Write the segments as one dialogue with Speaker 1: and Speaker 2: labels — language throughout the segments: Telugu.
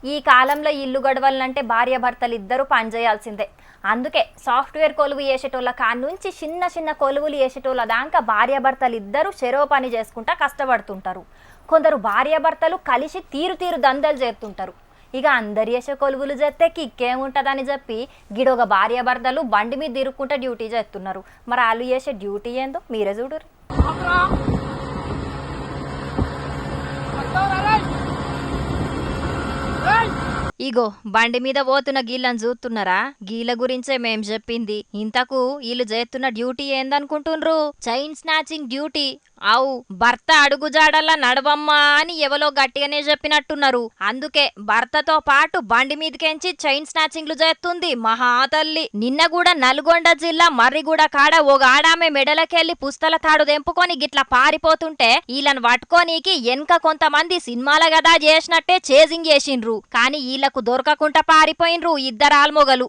Speaker 1: ఈ కాలంలో ఇల్లు గడవాలంటే భార్యాభర్తలు ఇద్దరు పనిచేయాల్సిందే. అందుకే సాఫ్ట్వేర్ కొలువు చేసేటోళ్ళ కానుంచి చిన్న చిన్న కొలువులు చేసేటోళ్ళ దాకా భార్యాభర్తలు ఇద్దరు చెరో పని చేసుకుంటా కష్టపడుతుంటారు. కొందరు భార్యాభర్తలు కలిసి తీరు తీరు దందలు చేస్తుంటారు. ఇక అందరు చేసే కొలువులు చేస్తే కిక్కేముంటుందని చెప్పి గిడొక భార్యాభర్తలు బండి మీద తిరుక్కుంటా డ్యూటీ చేస్తున్నారు. మరి వాళ్ళు చేసే డ్యూటీ ఏందో మీరే చూడరు. ఇగో బండి మీద పోతున్న గీళ్ళని చూస్తున్నారా? గీల గురించే మేం చెప్పింది. ఇంతకు వీళ్ళు చేస్తున్న డ్యూటీ ఏందనుకుంటుండ్రు? Chain snatching duty. అవు భర్త అడుగుజాడల్లా నడవమ్మా అని ఎవలో గట్టిగానే చెప్పినట్టున్నారు. అందుకే భర్తతో పాటు బండి మీదకెంచి చైన్ స్నాచింగ్లు చేస్తుంది మహాతల్లి. నిన్న కూడా నల్గొండ జిల్లా మర్రిగూడ కాడ ఒక ఆడామె మెడలకెళ్లి పుస్తల తాడు దెంపుకొని గిట్లా పారిపోతుంటే వీళ్ళని పట్టుకోనీకి వెనక కొంతమంది సినిమాల గదా చేసినట్టే చేజింగ్ చేసిండ్రు. కానీ వీళ్లకు దొరకకుండా పారిపోయినరు ఇద్దరు ఆల్మొగలు.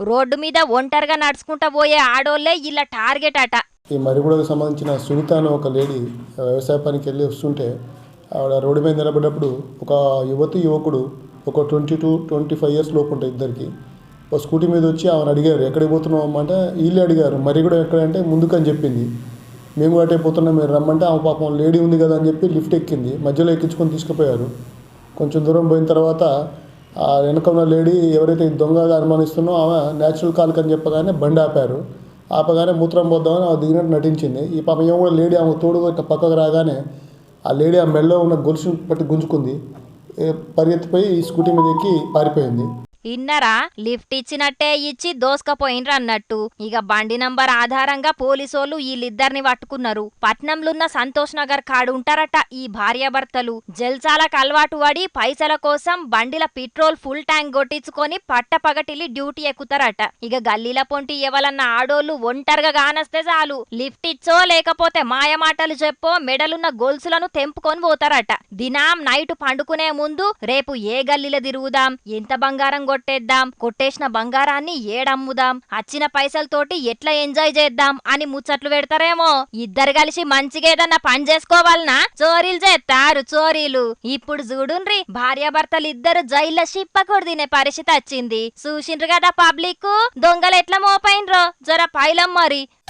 Speaker 1: రోడ్డు మీద ఒంటరిగా నడుచుకుంటా పోయే ఆడోళ్లే ఇలా టార్గెట్ అట.
Speaker 2: ఈ మరిగూడకు సంబంధించిన సునీత అని ఒక లేడీ వ్యవసాయ పనికి వెళ్ళి వస్తుంటే ఆవిడ రోడ్డు మీద నిలబడ్డప్పుడు ఒక యువకుడు ఒక 22-25 ఇయర్స్ లోపు ఉంటాయి ఇద్దరికి. ఒక స్కూటీ మీద వచ్చి ఆమెను అడిగారు, ఎక్కడికి పోతున్నాం అమ్మంటే వీళ్ళే అడిగారు మరిగూడ ఎక్కడంటే ముందుకని చెప్పింది. మేము అటే పోతున్నాం మీరు రమ్మంటే ఆమె పాపం లేడీ ఉంది కదా అని చెప్పి లిఫ్ట్ ఎక్కింది. మధ్యలో ఎక్కించుకొని తీసుకుపోయారు. కొంచెం దూరం పోయిన తర్వాత ఆ వెనక ఉన్న లేడీ ఎవరైతే దొంగగా అనుమానిస్తున్నో ఆమె న్యాచురల్ కాల్క్ అని చెప్పగానే బండి ఆపారు. ఆపగానే మూత్రం పోద్దామని ఆమె దిగినట్టు నటించింది. ఈ పాప ఏమో కూడా లేడీ ఆమె తోడు పక్కకు రాగానే ఆ లేడీ ఆ మెడలో ఉన్న గొలుసును పట్టి గుంజుకుంది. పరిగెత్తిపోయి ఈ స్కూటీ మీద ఎక్కి పారిపోయింది.
Speaker 1: ఇన్నరా లిఫ్ట్ ఇచ్చినట్టే ఇచ్చి దోసుకపోయినరు అన్నట్టు. ఇక బండి నంబర్ ఆధారంగా పోలీసోళ్లు వీళ్ళిద్దరిని పట్టుకున్నారు. పట్నంలున్న సంతోష్ నగర్ కాడు ఉంటారట ఈ భార్యాభర్తలు. జల్సాలకు అలవాటు పడి పైసల కోసం బండిల పెట్రోల్ ఫుల్ ట్యాంక్ కొట్టించుకొని పట్టపగటిలి డ్యూటీ ఎక్కుతారట. ఇక గల్లీల పొంటి ఎవలన్న ఆడోళ్లు ఒంటరిగా కానస్తే చాలు లిఫ్ట్ ఇచ్చో లేకపోతే మాయమాటలు చెప్పో మెడలున్న గొలుసులను తెంపుకొని పోతారట. దినాం నైట్ పండుకునే ముందు రేపు ఏ గల్లీల తిరుగుదాం, ఎంత బంగారం కొట్టేద్దాం, కొట్టేసిన బంగారాన్ని ఏడమ్ముదాం, వచ్చిన పైసలతోటి ఎట్లా ఎంజాయ్ చేద్దాం అని ముచ్చట్లు పెడతారేమో. ఇద్దరు కలిసి మంచిగా ఏదన్నా పని చేసుకోవాలనా చోరీలు చేస్తారు చోరీలు. ఇప్పుడు చూడుండ్రి భార్యాభర్తలు ఇద్దరు జైల్లో షిప్పకూడు తినే పరిస్థితి వచ్చింది. చూసిండ్రు కదా పబ్లిక్ దొంగలు ఎట్లా మోపైనరో. జర పైలం మరి.